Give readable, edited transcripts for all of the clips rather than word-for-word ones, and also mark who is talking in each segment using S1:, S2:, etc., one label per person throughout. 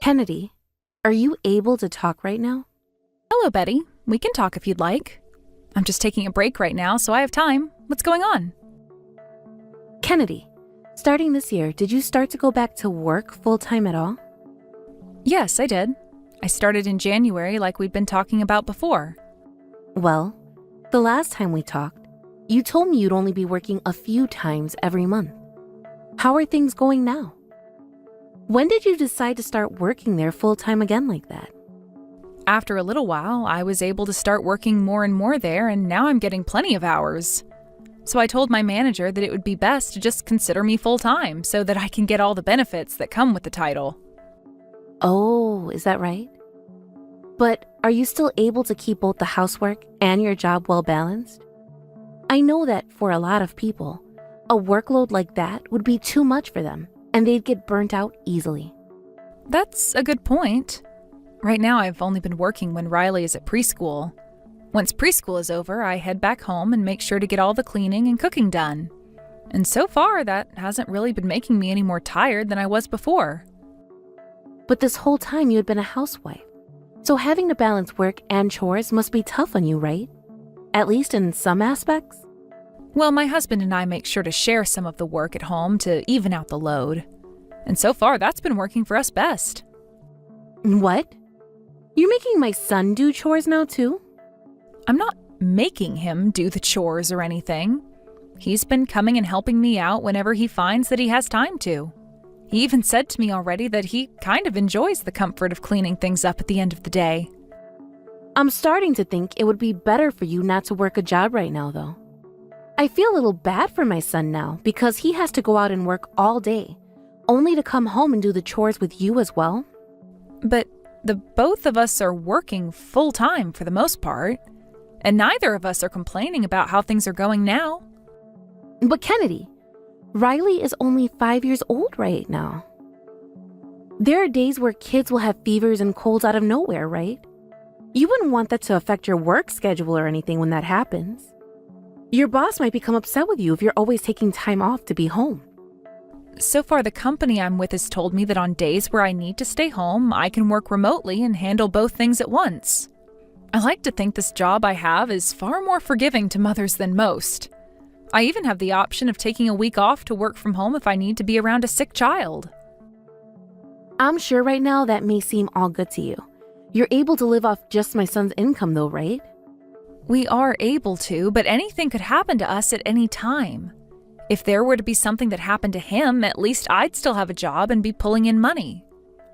S1: Kennedy, are you able to talk right now?
S2: Hello, Betty. We can talk if you'd like. I'm just taking a break right now, so I have time. What's going on?
S1: Kennedy, starting this year, did you start to go back to work full-time at all?
S2: Yes, I did. I started in January like we'd been talking about before.
S1: Well, the last time we talked, you told me you'd only be working a few times every month. How are things going now? When did you decide to start working there full-time again like that?
S2: After a little while, I was able to start working more and more there, and now I'm getting plenty of hours. So I told my manager that it would be best to just consider me full-time so that I can get all the benefits that come with the title.
S1: Oh, is that right? But are you still able to keep both the housework and your job well balanced? I know that for a lot of people, a workload like that would be too much for them, and they'd get burnt out easily.
S2: That's a good point. Right now, I've only been working when Riley is at preschool. Once preschool is over, I head back home and make sure to get all the cleaning and cooking done. And so far, that hasn't really been making me any more tired than I was before.
S1: But this whole time you had been a housewife, so having to balance work and chores must be tough on you, right? At least in some aspects?
S2: Well, my husband and I make sure to share some of the work at home to even out the load. And so far, that's been working for us best.
S1: What? You're making my son do chores now too?
S2: I'm not making him do the chores or anything. He's been coming and helping me out whenever he finds that he has time to. He even said to me already that he kind of enjoys the comfort of cleaning things up at the end of the day.
S1: I'm starting to think it would be better for you not to work a job right now, though. I feel a little bad for my son now because he has to go out and work all day, only to come home and do the chores with you as well.
S2: But the both of us are working full-time for the most part, and neither of us are complaining about how things are going now.
S1: But Kennedy, Riley is only 5 years old right now. There are days where kids will have fevers and colds out of nowhere, right? You wouldn't want that to affect your work schedule or anything when that happens. Your boss might become upset with you if you're always taking time off to be home.
S2: So far, the company I'm with has told me that on days where I need to stay home, I can work remotely and handle both things at once. I like to think this job I have is far more forgiving to mothers than most. I even have the option of taking a week off to work from home if I need to be around a sick child.
S1: I'm sure right now that may seem all good to you. You're able to live off just my son's income though, right?
S2: We are able to, but anything could happen to us at any time. If there were to be something that happened to him, at least I'd still have a job and be pulling in money.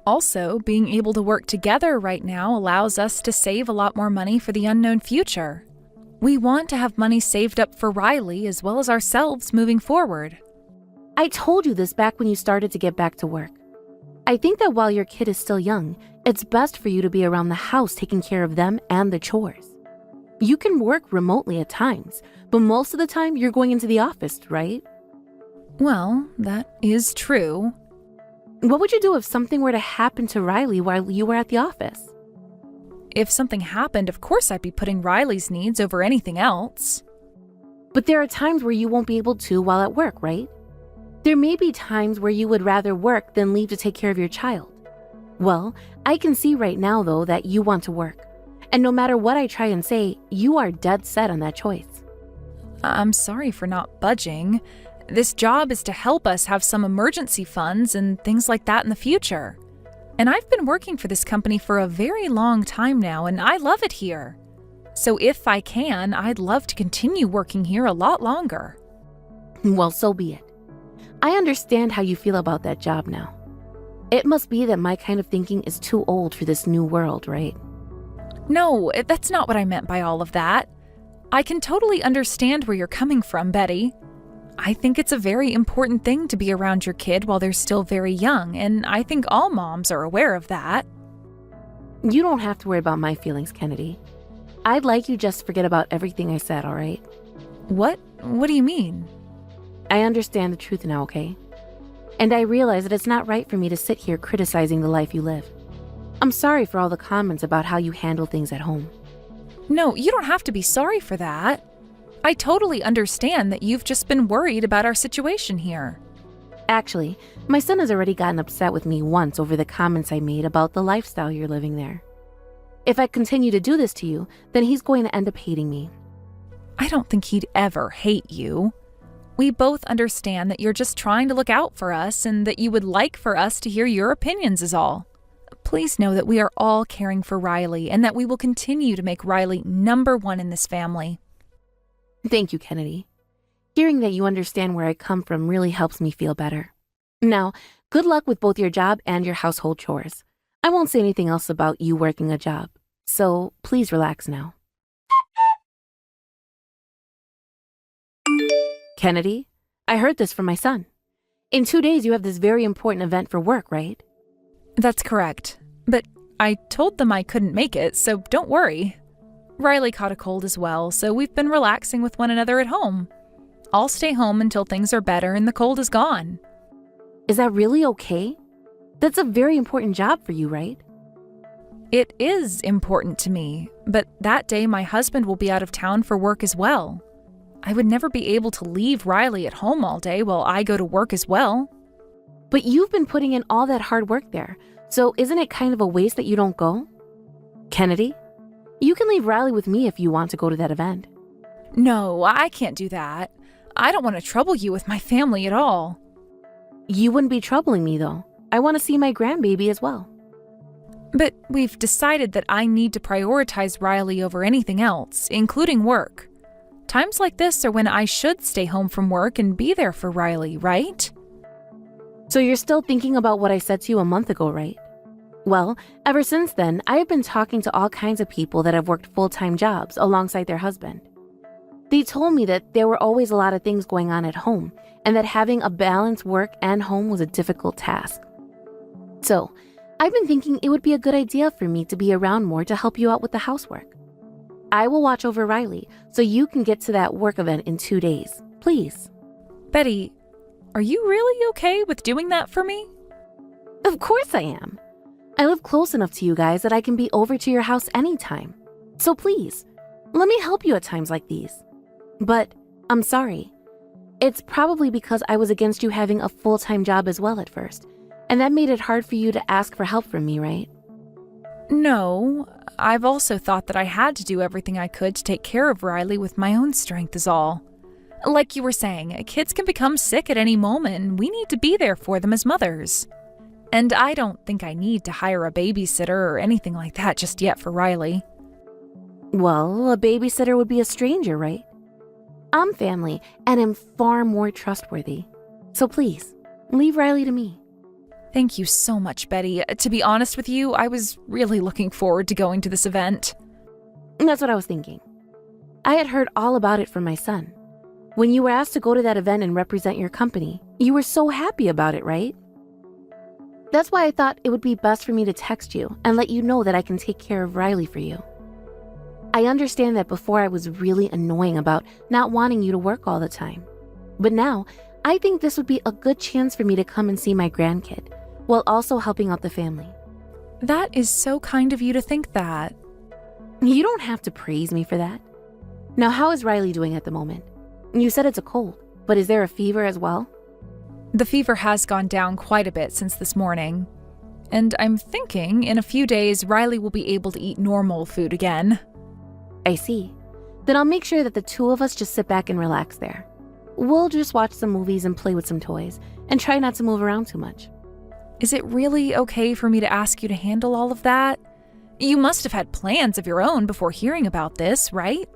S2: Also, being able to work together right now allows us to save a lot more money for the unknown future. We want to have money saved up for Riley as well as ourselves moving forward.
S1: I told you this back when you started to get back to work. I think that while your kid is still young, it's best for you to be around the house taking care of them and the chores. You can work remotely at times, but most of the time you're going into the office, right?
S2: Well, that is true.
S1: What would you do if something were to happen to Riley while you were at the office?
S2: If something happened, of course I'd be putting Riley's needs over anything else.
S1: But there are times where you won't be able to while at work, right? There may be times where you would rather work than leave to take care of your child. Well, I can see right now, though, that you want to work. And no matter what I try and say, you are dead set on that choice.
S2: I'm sorry for not budging. This job is to help us have some emergency funds and things like that in the future. And I've been working for this company for a very long time now, and I love it here. So if I can, I'd love to continue working here a lot longer.
S1: Well, so be it. I understand how you feel about that job now. It must be that my kind of thinking is too old for this new world, right?
S2: No, that's not what I meant by all of that. I can totally understand where you're coming from, Betty. I think it's a very important thing to be around your kid while they're still very young, and I think all moms are aware of that.
S1: You don't have to worry about my feelings, Kennedy. I'd like you just to forget about everything I said, all right?
S2: What? What do you mean?
S1: I understand the truth now, okay? And I realize that it's not right for me to sit here criticizing the life you live. I'm sorry for all the comments about how you handle things at home.
S2: No, you don't have to be sorry for that. I totally understand that you've just been worried about our situation here.
S1: Actually, my son has already gotten upset with me once over the comments I made about the lifestyle you're living there. If I continue to do this to you, then he's going to end up hating me.
S2: I don't think he'd ever hate you. We both understand that you're just trying to look out for us and that you would like for us to hear your opinions is all. Please know that we are all caring for Riley and that we will continue to make Riley number one in this family.
S1: Thank you, Kennedy. Hearing that you understand where I come from really helps me feel better. Now, good luck with both your job and your household chores. I won't say anything else about you working a job, so please relax now. Kennedy, I heard this from my son. In 2 days, you have this very important event for work, right?
S2: That's correct. But I told them I couldn't make it, so don't worry. Riley caught a cold as well, so we've been relaxing with one another at home. I'll stay home until things are better and the cold is gone.
S1: Is that really okay? That's a very important job for you, right?
S2: It is important to me, but that day my husband will be out of town for work as well. I would never be able to leave Riley at home all day while I go to work as well.
S1: But you've been putting in all that hard work there, so isn't it kind of a waste that you don't go? Kennedy, you can leave Riley with me if you want to go to that event.
S2: No, I can't do that. I don't want to trouble you with my family at all.
S1: You wouldn't be troubling me, though. I want to see my grandbaby as well.
S2: But we've decided that I need to prioritize Riley over anything else, including work. Times like this are when I should stay home from work and be there for Riley, right?
S1: So you're still thinking about what I said to you a month ago, right? Well, ever since then, I have been talking to all kinds of people that have worked full-time jobs alongside their husband. They told me that there were always a lot of things going on at home and that having a balanced work and home was a difficult task. So, I've been thinking it would be a good idea for me to be around more to help you out with the housework. I will watch over Riley so you can get to that work event in 2 days. Please.
S2: Betty, are you really okay with doing that for me?
S1: Of course I am. I live close enough to you guys that I can be over to your house anytime. So please, let me help you at times like these. But I'm sorry. It's probably because I was against you having a full-time job as well at first, and that made it hard for you to ask for help from me, right?
S2: No, I've also thought that I had to do everything I could to take care of Riley with my own strength is all. Like you were saying, kids can become sick at any moment and we need to be there for them as mothers. And I don't think I need to hire a babysitter or anything like that just yet for Riley.
S1: Well, a babysitter would be a stranger, right? I'm family and am far more trustworthy. So please, leave Riley to me.
S2: Thank you so much, Betty. To be honest with you, I was really looking forward to going to this event.
S1: That's what I was thinking. I had heard all about it from my son. When you were asked to go to that event and represent your company, you were so happy about it, right? That's why I thought it would be best for me to text you and let you know that I can take care of Riley for you. I understand that before I was really annoying about not wanting you to work all the time. But now, I think this would be a good chance for me to come and see my grandkid, while also helping out the family.
S2: That is so kind of you to think that.
S1: You don't have to praise me for that. Now, how is Riley doing at the moment? You said it's a cold, but is there a fever as well?
S2: The fever has gone down quite a bit since this morning. And I'm thinking in a few days Riley will be able to eat normal food again.
S1: I see. Then I'll make sure that the two of us just sit back and relax there. We'll just watch some movies and play with some toys, and try not to move around too much.
S2: Is it really okay for me to ask you to handle all of that? You must have had plans of your own before hearing about this, right?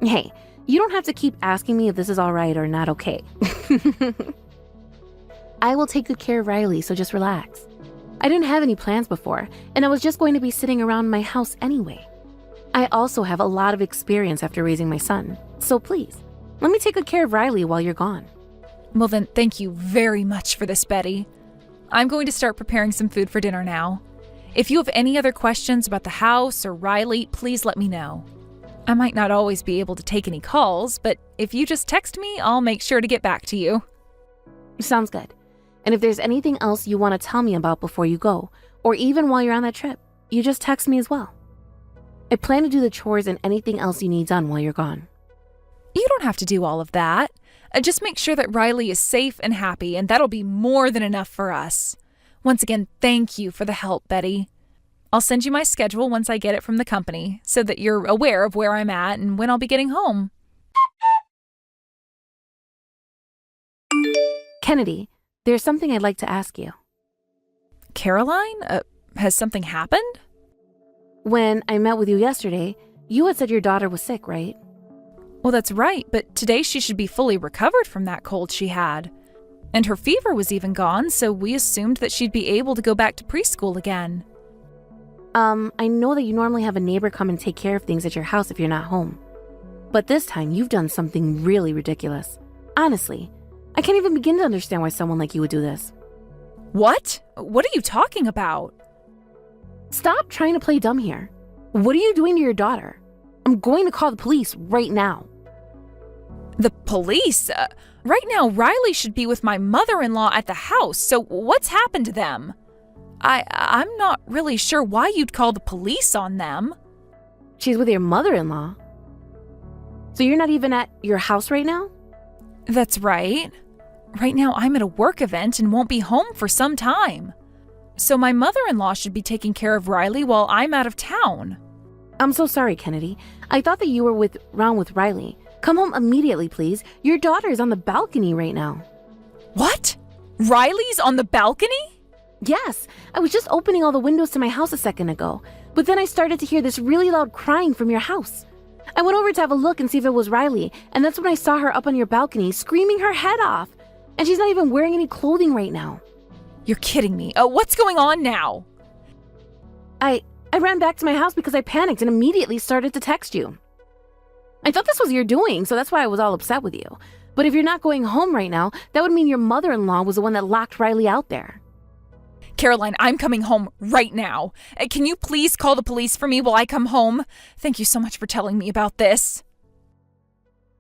S1: Hey, you don't have to keep asking me if this is all right or not okay. I will take good care of Riley, so just relax. I didn't have any plans before, and I was just going to be sitting around my house anyway. I also have a lot of experience after raising my son, so please, let me take good care of Riley while you're gone.
S2: Well then, thank you very much for this, Betty. I'm going to start preparing some food for dinner now. If you have any other questions about the house or Riley, please let me know. I might not always be able to take any calls, but if you just text me, I'll make sure to get back to you.
S1: Sounds good. And if there's anything else you want to tell me about before you go, or even while you're on that trip, you just text me as well. I plan to do the chores and anything else you need done while you're gone.
S2: You don't have to do all of that. Just make sure that Riley is safe and happy, and that'll be more than enough for us. Once again, thank you for the help, Betty. I'll send you my schedule once I get it from the company so that you're aware of where I'm at and when I'll be getting home.
S1: Kennedy, there's something I'd like to ask you.
S2: Caroline, has something happened?
S1: When I met with you yesterday, you had said your daughter was sick, right?
S2: Well, that's right, but today she should be fully recovered from that cold she had. And her fever was even gone, so we assumed that she'd be able to go back to preschool again.
S1: I know that you normally have a neighbor come and take care of things at your house if you're not home. But this time, you've done something really ridiculous. Honestly, I can't even begin to understand why someone like you would do this.
S2: What? What are you talking about?
S1: Stop trying to play dumb here. What are you doing to your daughter? I'm going to call the police right now.
S2: The police? Right now, Riley should be with my mother-in-law at the house, so what's happened to them? I'm not really sure why you'd call the police on them.
S1: She's with your mother-in-law. So you're not even at your house right now?
S2: That's right. Right now, I'm at a work event and won't be home for some time. So my mother-in-law should be taking care of Riley while I'm out of town.
S1: I'm so sorry, Kennedy. I thought that you were around with Riley. Come home immediately, please. Your daughter is on the balcony right now.
S2: What? Riley's on the balcony?
S1: Yes, I was just opening all the windows to my house a second ago, but then I started to hear this really loud crying from your house. I went over to have a look and see if it was Riley, and that's when I saw her up on your balcony screaming her head off. And she's not even wearing any clothing right now.
S2: You're kidding me. What's going on now?
S1: I ran back to my house because I panicked and immediately started to text you. I thought this was your doing, so that's why I was all upset with you. But if you're not going home right now, that would mean your mother-in-law was the one that locked Riley out there.
S2: Caroline, I'm coming home right now. Can you please call the police for me while I come home? Thank you so much for telling me about this.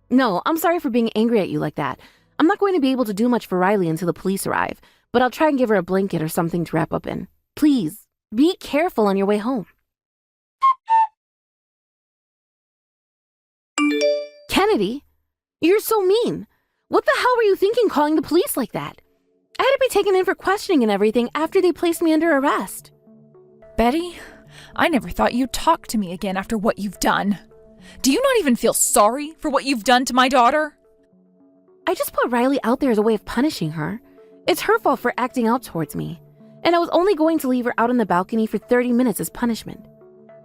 S1: No, I'm sorry for being angry at you like that. I'm not going to be able to do much for Riley until the police arrive, but I'll try and give her a blanket or something to wrap up in. Please, be careful on your way home. Kennedy, you're so mean. What the hell were you thinking calling the police like that? I had to be taken in for questioning and everything after they placed me under arrest.
S2: Betty, I never thought you'd talk to me again after what you've done. Do you not even feel sorry for what you've done to my daughter?
S1: I just put Riley out there as a way of punishing her. It's her fault for acting out towards me. And I was only going to leave her out on the balcony for 30 minutes as punishment.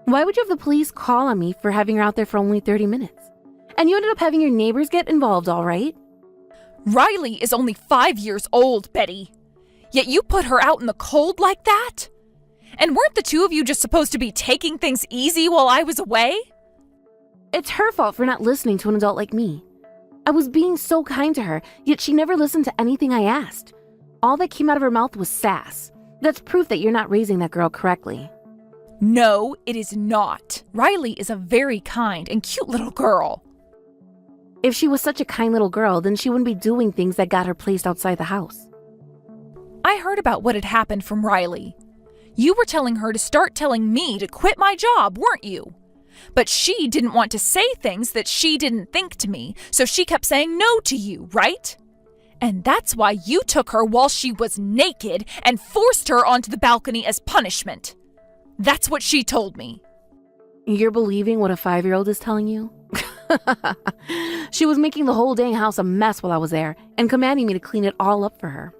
S1: Why would you have the police call on me for having her out there for only 30 minutes? And you ended up having your neighbors get involved, all right?
S2: Riley is only 5 years old, Betty. Yet you put her out in the cold like that? And weren't the two of you just supposed to be taking things easy while I was away?
S1: It's her fault for not listening to an adult like me. I was being so kind to her, yet she never listened to anything I asked. All that came out of her mouth was sass. That's proof that you're not raising that girl correctly.
S2: No, it is not. Riley is a very kind and cute little girl.
S1: If she was such a kind little girl, then she wouldn't be doing things that got her placed outside the house.
S2: I heard about what had happened from Riley. You were telling her to start telling me to quit my job, weren't you? But she didn't want to say things that she didn't think to me, so she kept saying no to you, right? And that's why you took her while she was naked and forced her onto the balcony as punishment. That's what she told me.
S1: You're believing what a 5-year-old is telling you? She was making the whole dang house a mess while I was there and commanding me to clean it all up for her.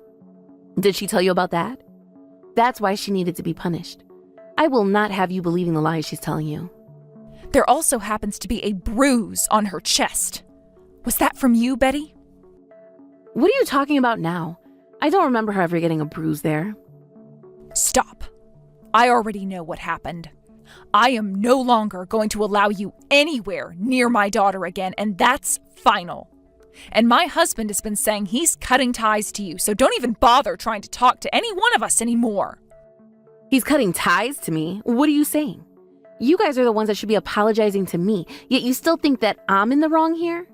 S1: Did she tell you about that? That's why she needed to be punished. I will not have you believing the lies she's telling you.
S2: There also happens to be a bruise on her chest. Was that from you, Betty?
S1: What are you talking about now? I don't remember her ever getting a bruise there.
S2: Stop. I already know what happened. I am no longer going to allow you anywhere near my daughter again, and that's final. And my husband has been saying he's cutting ties to you, so don't even bother trying to talk to any one of us anymore.
S1: He's cutting ties to me? What are you saying? You guys are the ones that should be apologizing to me, yet you still think that I'm in the wrong here?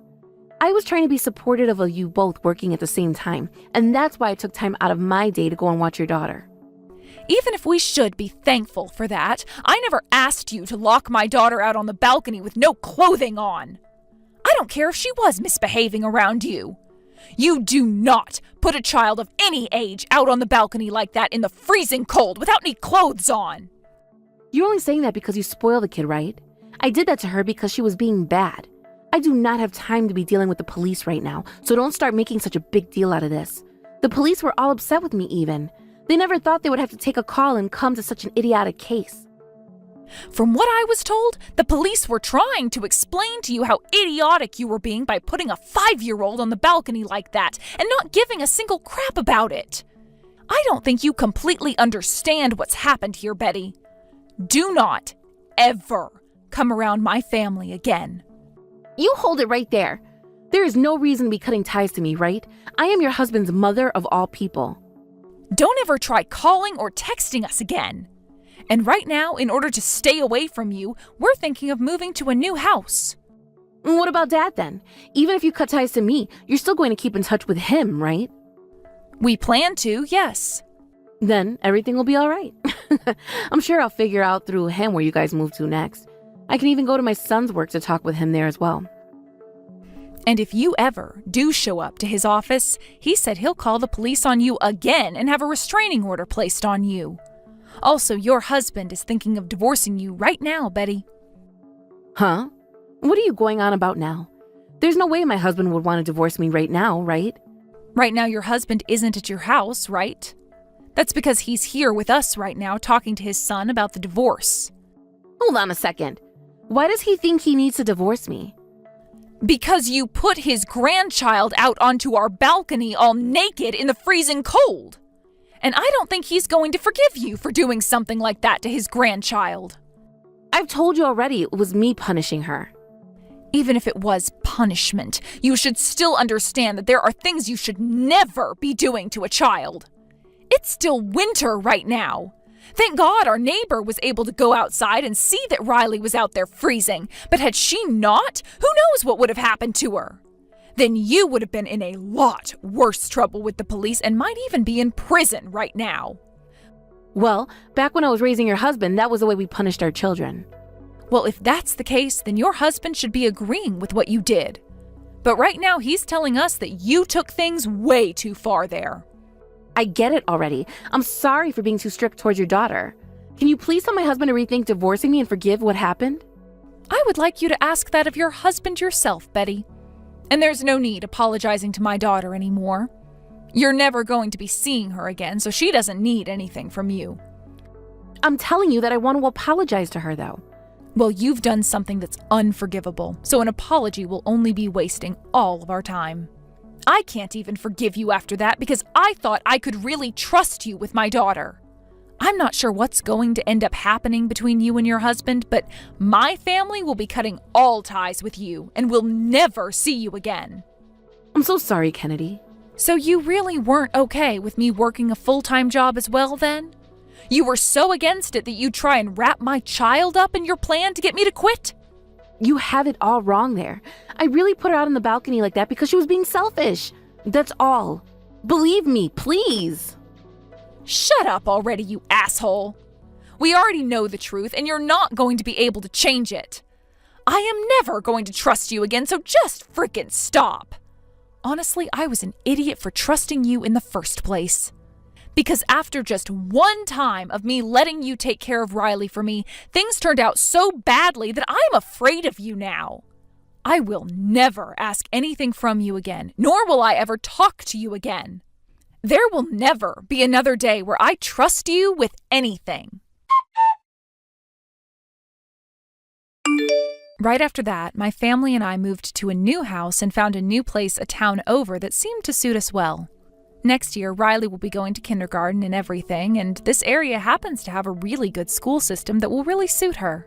S1: I was trying to be supportive of you both working at the same time, and that's why I took time out of my day to go and watch your daughter.
S2: Even if we should be thankful for that, I never asked you to lock my daughter out on the balcony with no clothing on. I don't care if she was misbehaving around you. You do not put a child of any age out on the balcony like that in the freezing cold without any clothes on.
S1: You're only saying that because you spoil the kid, right? I did that to her because she was being bad. I do not have time to be dealing with the police right now, so don't start making such a big deal out of this. The police were all upset with me even. They never thought they would have to take a call and come to such an idiotic case.
S2: From what I was told, the police were trying to explain to you how idiotic you were being by putting a 5-year-old on the balcony like that and not giving a single crap about it. I don't think you completely understand what's happened here, Betty. Do not, ever, come around my family again.
S1: You hold it right there. There is no reason to be cutting ties to me, right? I am your husband's mother of all people.
S2: Don't ever try calling or texting us again. And right now, in order to stay away from you, we're thinking of moving to a new house.
S1: What about Dad then? Even if you cut ties to me, you're still going to keep in touch with him, right?
S2: We plan to, yes.
S1: Then everything will be all right. I'm sure I'll figure out through him where you guys move to next. I can even go to my son's work to talk with him there as well.
S2: And if you ever do show up to his office, he said he'll call the police on you again and have a restraining order placed on you. Also, your husband is thinking of divorcing you right now, Betty.
S1: Huh? What are you going on about now? There's no way my husband would want to divorce me right now, right?
S2: Right now, your husband isn't at your house, right? That's because he's here with us right now talking to his son about the divorce.
S1: Hold on a second. Why does he think he needs to divorce me?
S2: Because you put his grandchild out onto our balcony all naked in the freezing cold. And I don't think he's going to forgive you for doing something like that to his grandchild.
S1: I've told you already it was me punishing her.
S2: Even if it was punishment, you should still understand that there are things you should never be doing to a child. It's still winter right now. Thank God our neighbor was able to go outside and see that Riley was out there freezing. But had she not, who knows what would have happened to her? Then you would have been in a lot worse trouble with the police and might even be in prison right now.
S1: Well, back when I was raising your husband, that was the way we punished our children.
S2: Well, if that's the case, then your husband should be agreeing with what you did. But right now, he's telling us that you took things way too far there.
S1: I get it already. I'm sorry for being too strict towards your daughter. Can you please tell my husband to rethink divorcing me and forgive what happened?
S2: I would like you to ask that of your husband yourself, Betty. And there's no need apologizing to my daughter anymore. You're never going to be seeing her again, so she doesn't need anything from you.
S1: I'm telling you that I want to apologize to her, though.
S2: Well, you've done something that's unforgivable, so an apology will only be wasting all of our time. I can't even forgive you after that because I thought I could really trust you with my daughter. I'm not sure what's going to end up happening between you and your husband, but my family will be cutting all ties with you and will never see you again.
S1: I'm so sorry, Kennedy.
S2: So you really weren't okay with me working a full-time job as well then? You were so against it that you'd try and wrap my child up in your plan to get me to quit?
S1: You have it all wrong there. I really put her out on the balcony like that because she was being selfish. That's all. Believe me, please.
S2: Shut up already, you asshole. We already know the truth, and you're not going to be able to change it. I am never going to trust you again, so just frickin' stop. Honestly, I was an idiot for trusting you in the first place. Because after just one time of me letting you take care of Riley for me, things turned out so badly that I'm afraid of you now. I will never ask anything from you again, nor will I ever talk to you again. There will never be another day where I trust you with anything. Right after that, my family and I moved to a new house and found a new place a town over that seemed to suit us well. Next year, Riley will be going to kindergarten and everything, and this area happens to have a really good school system that will really suit her.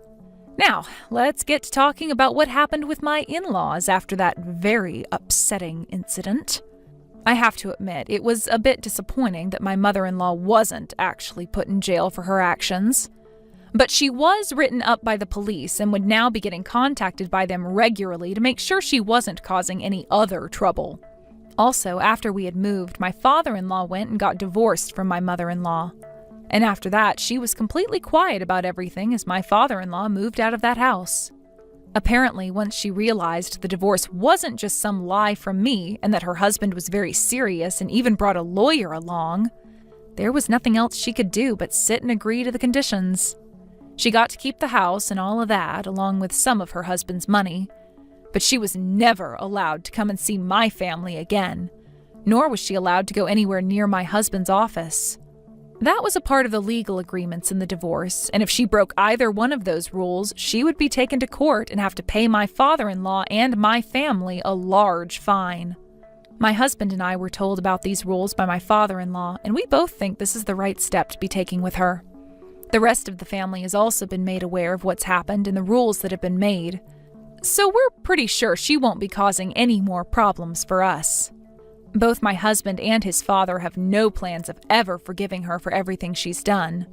S2: Now, let's get to talking about what happened with my in-laws after that very upsetting incident. I have to admit, it was a bit disappointing that my mother-in-law wasn't actually put in jail for her actions. But she was written up by the police and would now be getting contacted by them regularly to make sure she wasn't causing any other trouble. Also, after we had moved, my father-in-law went and got divorced from my mother-in-law. And after that, she was completely quiet about everything as my father-in-law moved out of that house. Apparently, once she realized the divorce wasn't just some lie from me and that her husband was very serious and even brought a lawyer along, there was nothing else she could do but sit and agree to the conditions. She got to keep the house and all of that, along with some of her husband's money, but she was never allowed to come and see my family again, nor was she allowed to go anywhere near my husband's office. That was a part of the legal agreements in the divorce, and if she broke either one of those rules, she would be taken to court and have to pay my father-in-law and my family a large fine. My husband and I were told about these rules by my father-in-law, and we both think this is the right step to be taking with her. The rest of the family has also been made aware of what's happened and the rules that have been made, so we're pretty sure she won't be causing any more problems for us. Both my husband and his father have no plans of ever forgiving her for everything she's done,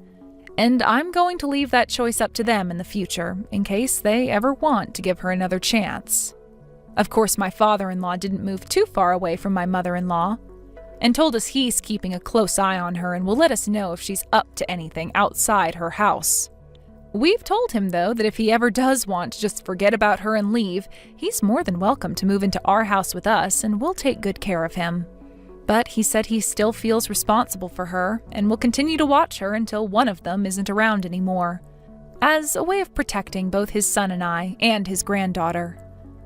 S2: and I'm going to leave that choice up to them in the future, in case they ever want to give her another chance. Of course, my father-in-law didn't move too far away from my mother-in-law, and told us he's keeping a close eye on her and will let us know if she's up to anything outside her house. We've told him, though, that if he ever does want to just forget about her and leave, he's more than welcome to move into our house with us and we'll take good care of him. But he said he still feels responsible for her and will continue to watch her until one of them isn't around anymore, as a way of protecting both his son and I and his granddaughter.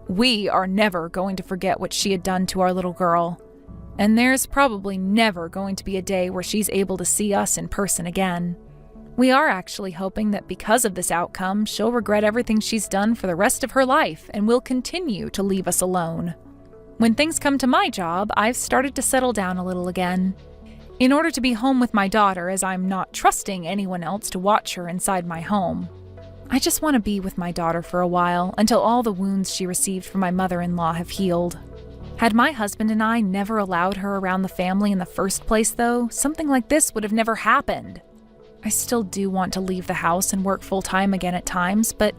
S2: We are never going to forget what she had done to our little girl, and there's probably never going to be a day where she's able to see us in person again. We are actually hoping that because of this outcome, she'll regret everything she's done for the rest of her life and will continue to leave us alone. When things come to my job, I've started to settle down a little again. In order to be home with my daughter, as I'm not trusting anyone else to watch her inside my home. I just want to be with my daughter for a while until all the wounds she received from my mother-in-law have healed. Had my husband and I never allowed her around the family in the first place, though, something like this would have never happened. I still do want to leave the house and work full-time again at times, but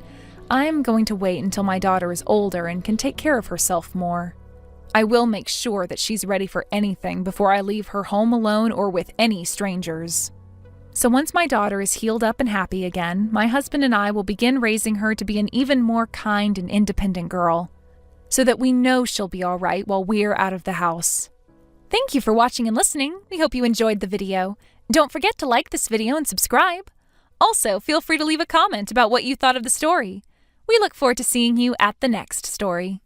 S2: I'm going to wait until my daughter is older and can take care of herself more. I will make sure that she's ready for anything before I leave her home alone or with any strangers. So once my daughter is healed up and happy again, my husband and I will begin raising her to be an even more kind and independent girl, so that we know she'll be all right while we're out of the house. Thank you for watching and listening. We hope you enjoyed the video. Don't forget to like this video and subscribe. Also, feel free to leave a comment about what you thought of the story. We look forward to seeing you at the next story.